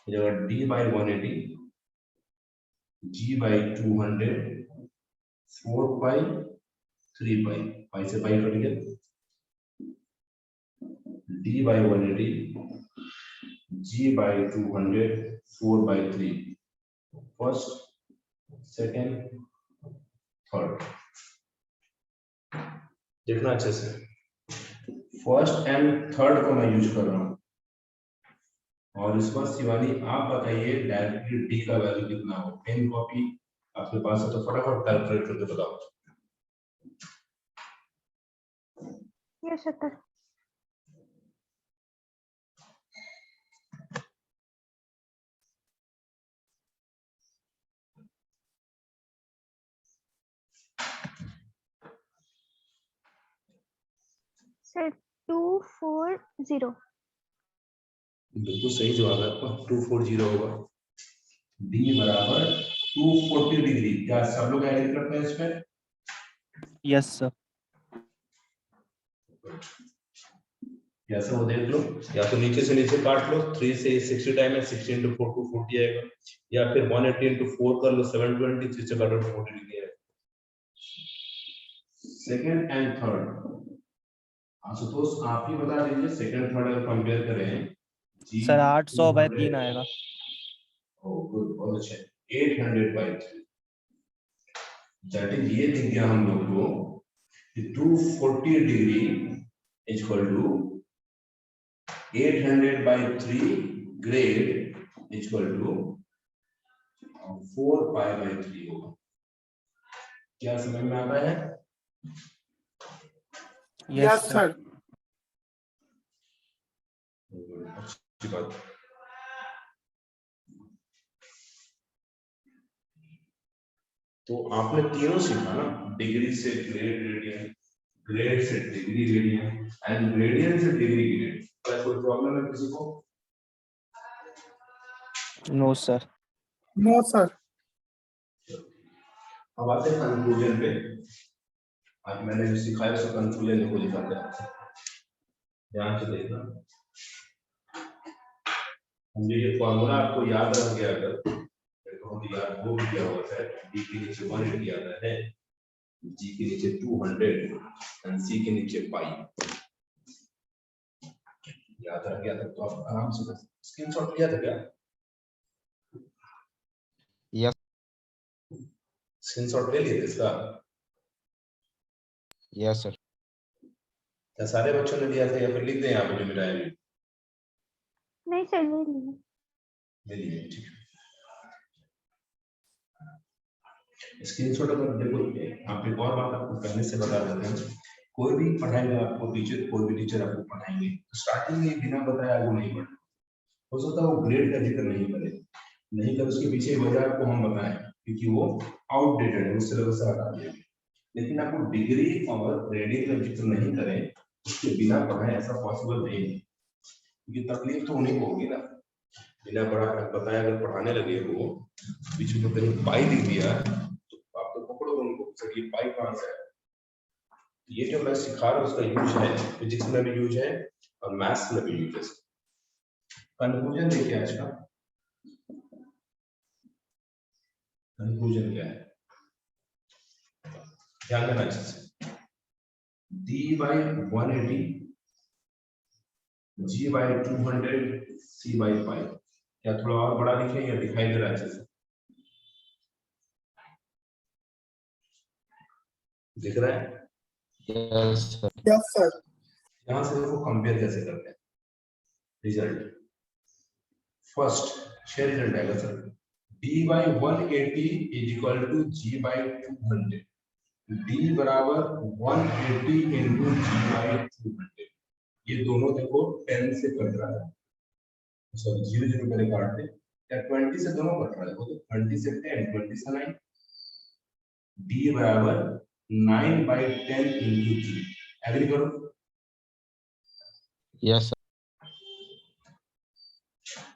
ये जगह d बाई 180 g बाई 200 4 पाई 3 पाई, पाई से पाई कट गया, d by 180 g by 200 4 by 3, first second third, देखना अच्छे से, फर्स्ट एंड थर्ड को मैं यूज कर रहा हूं, और इस बार शिवानी आप बताइए डायरेक्टली डी का वैल्यू कितना हो, पेन कॉपी आपके पास है तो फटाफट कैलकुलेट करके बताओ। Yes, sir. Sir, 240. बिल्कुल सही जवाब है आपका, 240 होगा, d बराबर 240 डिग्री, क्या सब लोग एग्री करते हैं इसमें? Yes sir. कैसे वो देख लो, या तो नीचे से नीचे काट लो, 3 से 60 टाइम है, 60 into 4 240 आएगा, या फिर 180 into 4 कर लो, 720, 3 से काटो 40 डिग्री आएगा। सेकंड एंड थर्ड आशुतोष आप ही बता दीजिए, सेकंड थर्ड अगर कंपेयर करें जी सर 800/3 आएगा। ओ गुड, बहुत अच्छा। 800/3 दैट इज, ये दिख गया हम लोग को कि 240 degree is equal to 800/3 grade is equal to 4π/3 होगा। क्या समझ में आता है? Yes sir. अच्छी बात। तो आपने तीनों सीखा ना, डिग्री से ग्रेड रेडियन, ग्रेड से डिग्री रेडियन एंड रेडियन से डिग्री ग्रेड। क्या कोई प्रॉब्लम है किसी को? No sir. No sir. अब आते हैं कंक्लूजन पे। आज मैंने जो सिखाया उसका कंक्लूजन को दिखाते हैं आपसे, ध्यान से देखना। मुझे ये फॉर्मूला आपको याद रह गया, अगर याद हो गया होता है, डी के नीचे 180 आता है, जी के नीचे 200 एंड सी के नीचे पाई, याद रह गया था तो आप आराम से स्क्रीनशॉट लिया था क्या? यस स्क्रीनशॉट ले लिए थे इसका? Yes sir. क्या सारे बच्चों ने लिया था या फिर लिख दें यहाँ पे जो मिला है? नहीं सर, ले लिए। ले लिए, ठीक है। स्क्रीनशॉट अगर देखो, आप एक और बात आपको पहले से बता देते हैं, कोई भी पढ़ाएगा आपको टीचर, कोई भी टीचर आपको पढ़ाएंगे तो स्टार्टिंग में बिना बताए आगे नहीं बढ़े। हो सकता है वो ग्रेड का जिक्र नहीं करे, नहीं कर उसके पीछे वजह आपको हम बताएं क्योंकि वो आउटडेटेड है, उस सिलेबस से हटा दिया। लेकिन आपको डिग्री और रेडियन का जिक्र नहीं करें उसके बिना पढ़ाए, ऐसा पॉसिबल नहीं है, क्योंकि तकलीफ तो उन्हीं को होगी ना। बिना बताया अगर पढ़ाने लगे वो बीच में कहीं पाई दिख दिया तो आप तो पकड़ो उनको, सर ये पाई कहाँ से है? ये जो मैं सिखा रहा हूँ उसका यूज है, फिजिक्स में भी यूज है और मैथ्स में भी यूज है। कंक्लूजन देखिए आज का, कंक्लूजन क्या है, ध्यान देना अच्छे से। d/180, g/200, c/π। क्या थोड़ा और बड़ा लिखें या दिखाई दे रहा है अच्छे से? दिख रहा है? Yes sir. Yes sir. यहां से देखो कंपेयर कैसे करते हैं रिजल्ट। फर्स्ट 6 रिजल्ट आएगा sir, d/180 is equal to g/200, d बराबर 180 इंटू g/200। ये दोनों देखो 10 से कट रहा है, सॉरी 0 पहले काट दे, या 20 से दोनों कट रहा है, तो 20 से 10, 20 से 9, d बराबर 9/10 इंटू g। एग्री करो? Yes sir.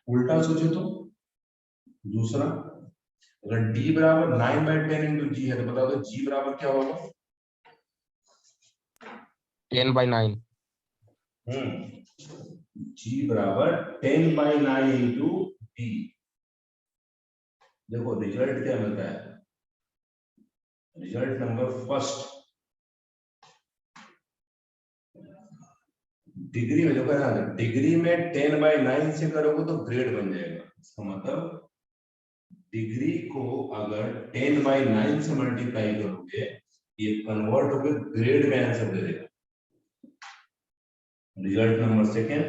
उल्टा सोचो तो दूसरा, अगर d बराबर 9/10 इंटू g है तो बताओ तो g बराबर क्या होगा? 10/9। g बराबर 10/9 इंटू d। देखो रिजल्ट क्या मिलता है, रिजल्ट नंबर फर्स्ट डिग्री में, देखो ना डिग्री में 10/9 से करोगे तो ग्रेड बन जाएगा। इसका मतलब डिग्री को अगर 10/9 से मल्टीप्लाई करोगे ये कन्वर्ट होकर ग्रेड में आंसर दे देगा। रिजल्ट नंबर सेकेंड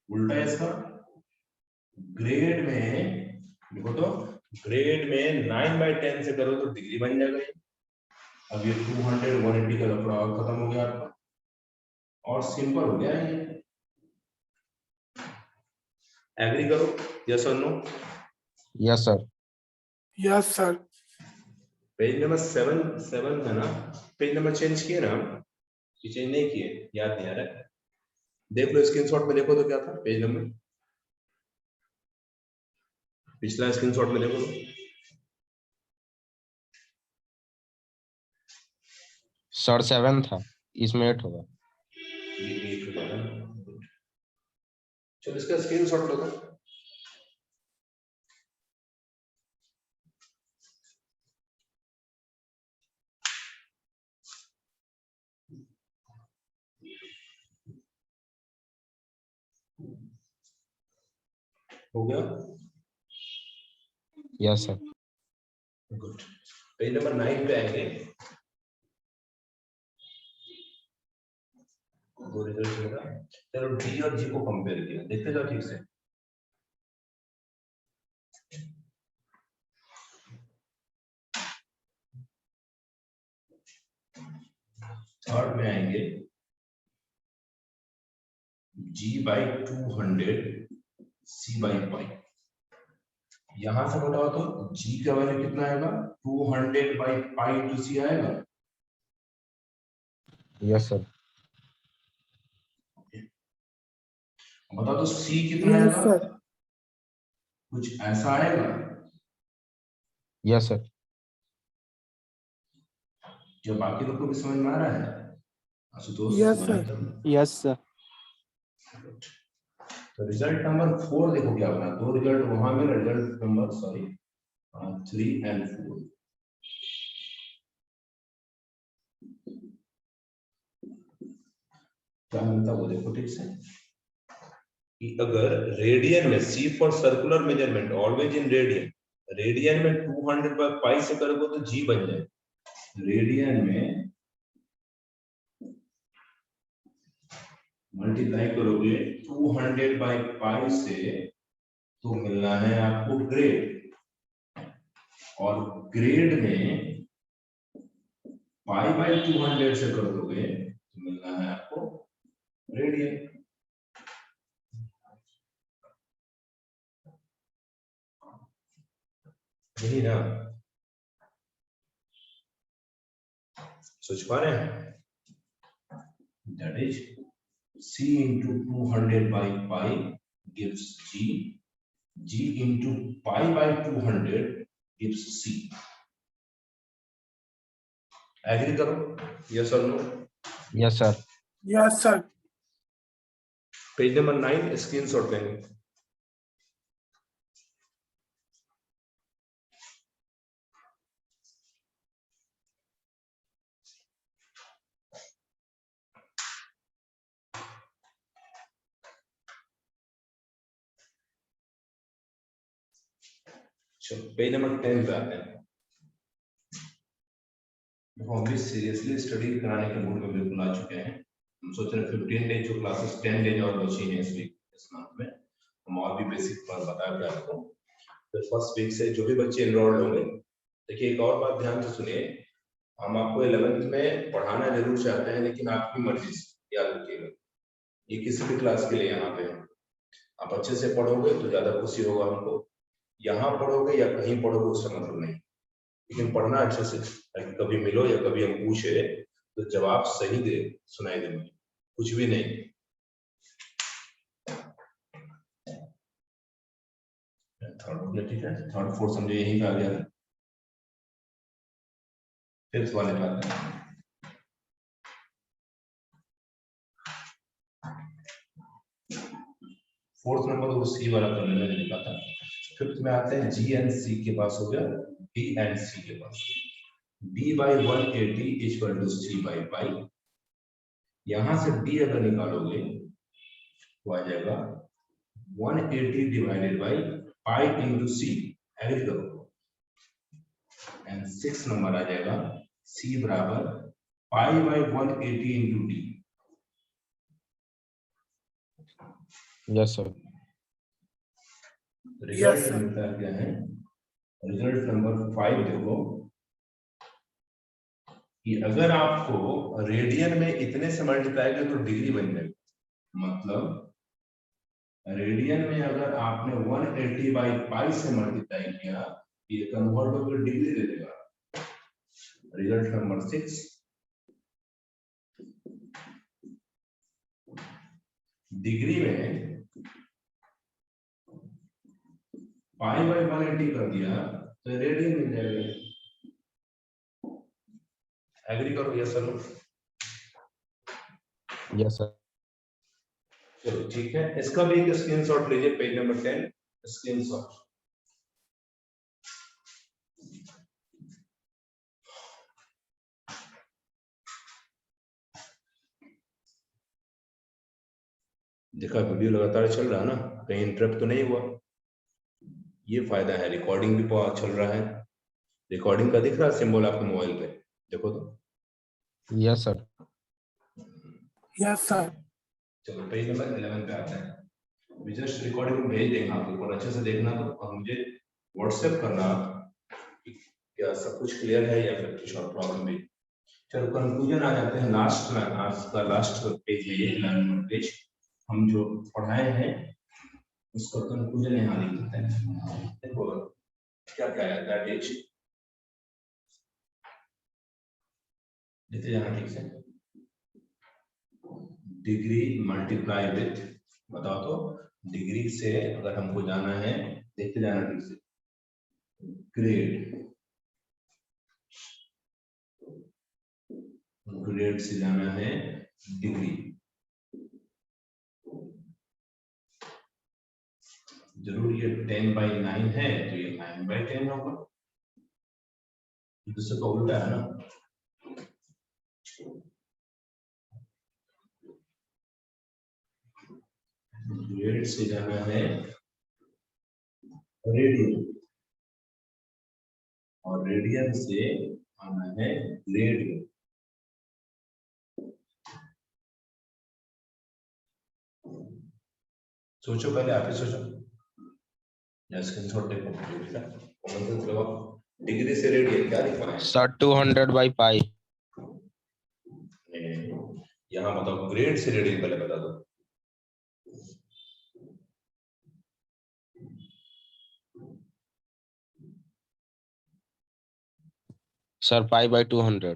उल्टा है इसका, ग्रेड में देखो तो ग्रेड में 9/10 से करो तो डिग्री बन जाएगा। अब ये 200 180 का लफड़ा और खत्म हो गया आपका, और सिंपल हो गया ये। एग्री करो, यस और no? Yes sir. Yes sir. Page number 7 है ना, पेज नंबर चेंज किए ना हम, चेंज नहीं किए, याद नहीं आ रहा है, देख लो स्क्रीनशॉट में, देखो तो क्या था पेज नंबर, पिछला स्क्रीनशॉट में देखो सर 7 था, इसमें 8 होगा। ये 8 हो जाएगा। चलो इसका स्क्रीनशॉट लो। हो गया? Yes sir. Good. Page number 9 पे आएंगे। दो रिजल्ट होगा। चलो डी और जी को कंपेयर किया, देखते जाओ ठीक से। थर्ड में आएंगे G/200 C/pi। यहां से घटाओ तो G का वैल्यू कितना आएगा? 200/pi into C आएगा। Yes sir. बताओ तो C कितना यस आएगा? सर। कुछ ऐसा आएगा? Yes sir. जो बाकी लोग को भी समझ में आ रहा है? Ashutosh, Yes, sir. Yes sir. तो रिजल्ट नंबर 4 देखो क्या बना। दो रिजल्ट वहां में, रिजल्ट नंबर 3 and 4। क्या मिलता वो देखो ठीक से कि अगर रेडियन में C for circular measurement always in radian, radian में 200/pi से करोगे तो G बन जाए। रेडियन में मल्टीप्लाई करोगे 200/pi से तो मिलना है आपको ग्रेड, और ग्रेड में pi/200 से कर दोगे तो मिलना है आपको रेडियन। यही ना, सोच पा रहे हैं? That is C into 200/pi gives G, G into pi/200 gives C। Agree करो, यस और no? Yes sir. Yes, sir. Page number 9 screenshot लेंगे। चलो पेज नंबर 10 पे आते हैं। देखो हम भी सीरियसली स्टडी कराने के मूड में बिल्कुल आ चुके हैं। हम सोच रहे हैं 15 डेज जो क्लासेस 10 डेज और बची हैं इस वीक, इस मंथ में हम और भी बेसिक बता के आपको। फिर फर्स्ट वीक से जो भी बच्चे एनरोल्ड होंगे, देखिए एक और बात ध्यान से सुनिए, हम आपको 11th में पढ़ाना जरूर चाहते हैं लेकिन आपकी मर्जी से, याद रखिएगा ये किसी भी क्लास के लिए यहाँ पे है। आप अच्छे से पढ़ोगे तो ज्यादा खुशी होगा हमको, यहाँ पढ़ोगे या कहीं पढ़ोगे उसका मतलब नहीं, लेकिन पढ़ना अच्छे से, ताकि कभी मिलो या कभी हम पूछे तो जवाब सही दे सुनाई दे, कुछ भी नहीं। थर्ड हो गया, ठीक है। थर्ड फोर्थ समझे यही आ गया। फिफ्थ वाले पे आते हैं। फोर्थ नंबर वो सी वाला करने में लिखा था। फिफ्थ में आते हैं जी एंड सी के पास हो गया, डी एंड सी के पास। D/180 equal to C/pi। यहां से D अगर निकालोगे तो आ जाएगा 180 divided by pi into C। Agree करो। एंड 6 नंबर आ जाएगा C बराबर pi/180 into D। Yes sir. Result sir. मिलता है क्या है? रिजल्ट नंबर 5 देखो कि अगर आपको रेडियन में इतने से मल्टीप्लाई किया तो डिग्री बन जाएगी। मतलब रेडियन में अगर आपने 180/pi से मल्टीप्लाई किया, ये कन्वर्ट होकर डिग्री दे देगा। रिजल्ट नंबर 6 डिग्री में पाई बाई 180 कर दिया तो रेडियन मिल जाएगा। एग्री करो यस सर। Yes sir. चलो ठीक है, इसका भी एक स्क्रीनशॉट लीजिए, पेज नंबर 10 स्क्रीनशॉट। देखा वीडियो लगातार चल रहा है ना, कहीं इंटरप्ट तो नहीं हुआ। ये फायदा है, रिकॉर्डिंग भी चल रहा है। रिकॉर्डिंग का दिख रहा है सिंबल आपके मोबाइल पे, देखो तो। Yes sir. Yes sir. चलो पेज नंबर 11 पे आते हैं। मैं जस्ट रिकॉर्डिंग भेज देंगे आप लोग, अच्छे से देखना तो, और मुझे व्हाट्सएप करना कि क्या सब कुछ क्लियर है या फिर कुछ और प्रॉब्लम है। चलो कंक्लूजन आ जाते हैं लास्ट में। आज का लास्ट पेज है ये 11 पेज। हम जो पढ़ाए हैं उसका कंक्लूजन यहाँ लिख देते हैं। देखो क्या क्या है, दैट इज, लिखते जाना ठीक से, डिग्री मल्टीप्लाई विथ, बताओ तो डिग्री से अगर हमको जाना है, देखते जाना ठीक से, ग्रेड, ग्रेड से जाना है डिग्री। जरूर ये 10/9 है तो ये 9/10 होगा, दूसरे का उल्टा है ना। ग्रेड से जाना है रेडियन, और रेडियन से आना है ग्रेड में। सोचो पहले, आप ही सोचो, स्क्रीनशॉट देखो बेटा, कौन सा जवाब, डिग्री से रेडियन क्या लिखा है सर 200/पाई। यहाँ बताओ, ग्रेड से रेडियन पहले बता दो। सर π/200।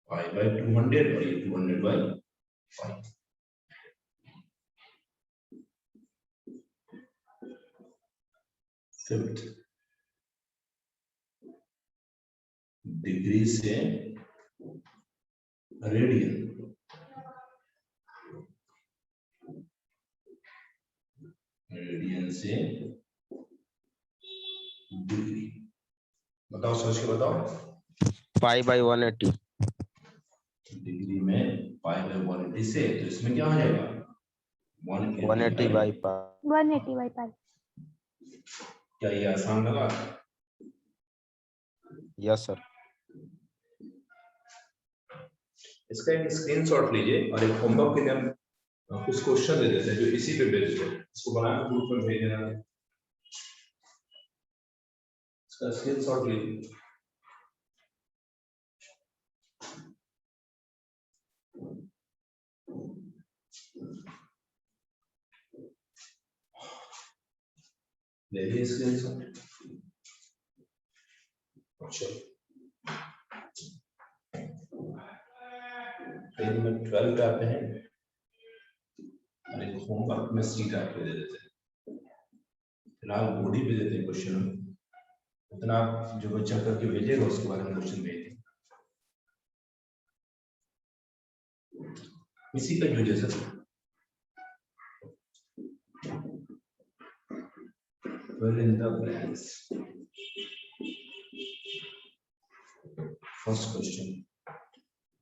π/200 और ये 200/5। फिफ्थ, डिग्री से रेडियन, रेडियन से डिग्री, बताओ सोच के बताओ। π/180। डिग्री में π/180 से, तो इसमें क्या हो जाएगा 180/π। 180/π। क्या ये आसान लगा? Yes sir. इसका एक स्क्रीनशॉट लीजिए और एक होमवर्क के लिए हम कुछ क्वेश्चन दे देते हैं जो इसी पे बेस्ड है, इसको बनाकर ग्रुप में भेज देना। इसका स्क्रीनशॉट लीजिए। ले लीजिए स्क्रीनशॉट। अच्छा, पेज नंबर 12 पे आते हैं और एक होमवर्क में सीट आपको दे देते हैं। फिलहाल बॉडी पे देते हैं क्वेश्चन, उतना आप जो बच्चा करके भेजेगा उसके बारे में क्वेश्चन भेज दें। इसी का जो जैसा fill in the blanks। First question,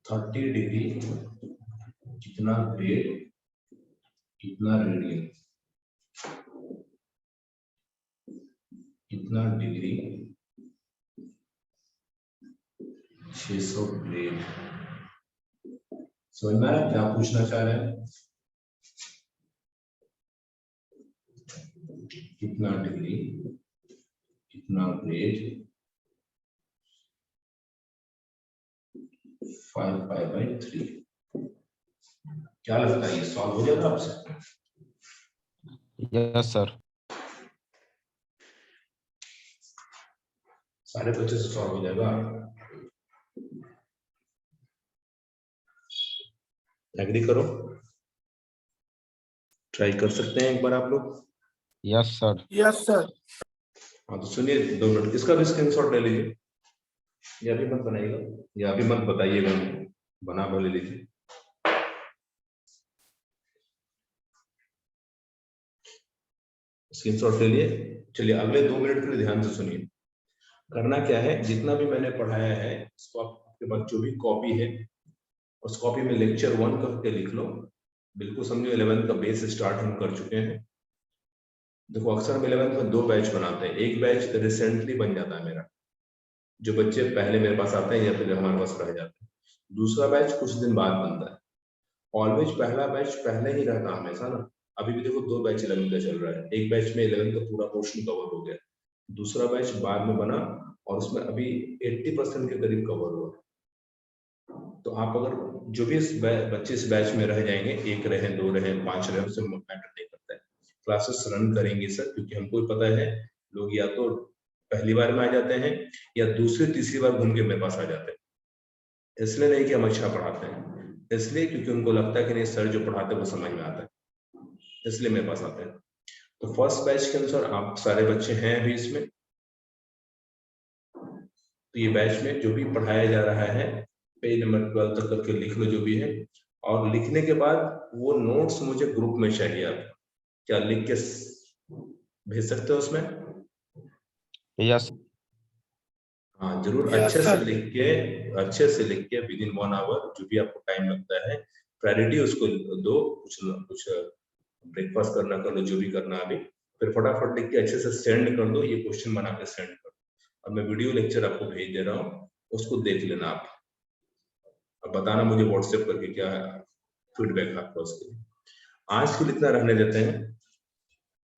30 degree कितना ग्रेड कितना रेडियन, कितना डिग्री 600 ग्रेड। समझ में आया क्या पूछना चाह रहे हैं? कितना डिग्री कितना ग्रेड 5π/3। क्या लगता है ये सॉल्व हो जाएगा आपसे? Yes sir. सारे बच्चे से सॉल्व हो जाएगा। एग्री करो, ट्राई कर सकते हैं एक बार आप लोग। Yes sir. Yes, sir. हाँ तो सुनिए 2 मिनट, इसका भी स्क्रीनशॉट ले लीजिए, या भी मत बनाइएगा, या भी मत बताइएगा, बना ले लीजिए। स्क्रीनशॉट ले लिए। चलिए अगले 2 मिनट के लिए ध्यान से सुनिए। करना क्या है, जितना भी मैंने पढ़ाया है उसको आपके पास जो भी कॉपी है उस कॉपी में लेक्चर 1 करके लिख लो। बिल्कुल समझो 11 का बेस स्टार्ट हम कर चुके हैं। देखो अक्सर हम 11 में 2 बैच बनाते हैं, एक बैच रिसेंटली बन जाता है मेरा, जो बच्चे पहले मेरे पास आते हैं या फिर हमारे पास रह जाते हैं। दूसरा बैच कुछ दिन बाद बनता है। ऑलवेज पहला बैच पहले ही रहता हमेशा ना। अभी भी देखो 2 बैच 11 का चल रहा है, एक बैच में 11 का पूरा पोर्शन कवर हो गया, दूसरा बैच बाद में बना और उसमें अभी 80% के करीब कवर हुआ। तो आप अगर जो भी बच्चे इस बैच में रह जाएंगे, 1 रहे, 2 रहे, 5 रहे, उससे मैटर नहीं करता है। क्लासेस रन करेंगे सर, क्योंकि हमको भी पता है लोग या तो पहली बार में आ जाते हैं या दूसरी तीसरी बार घूम के मेरे पास आ जाते हैं। इसलिए नहीं कि हम अच्छा पढ़ाते हैं, इसलिए क्योंकि उनको लगता है कि नहीं सर जो पढ़ाते हैं वो समझ में आता है, इसलिए मेरे पास आते हैं। तो फर्स्ट बैच के अनुसार आप सारे बच्चे हैं अभी इसमें। तो ये बैच में जो भी पढ़ाया जा रहा है पेज नंबर 12 तक करके लिख लो जो भी है, और लिखने के बाद वो नोट्स मुझे ग्रुप में चाहिए। आप क्या लिख के भेज सकते हो उसमें? यस। हाँ जरूर, Yes, अच्छे से sir. लिख के विद इन 1 आवर जो भी आपको टाइम लगता है प्रायोरिटी उसको दो। कुछ ब्रेकफास्ट करना कर लो, जो भी करना अभी, फिर फटाफट लिख के अच्छे से सेंड कर दो। ये क्वेश्चन बना के सेंड कर दो, और मैं वीडियो लेक्चर आपको भेज दे रहा हूँ, उसको देख लेना आप, और बताना मुझे व्हाट्सएप करके क्या फीडबैक आपका उसके लिए। आज के लिए इतना रहने देते हैं,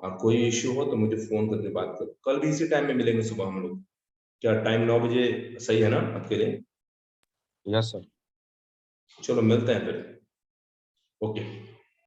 और कोई इश्यू हो तो मुझे फोन करके बात करो। कल भी इसी टाइम में मिलेंगे सुबह हम लोग। क्या टाइम 9 बजे सही है ना आपके लिए? Yes sir. चलो मिलते हैं फिर। ओके।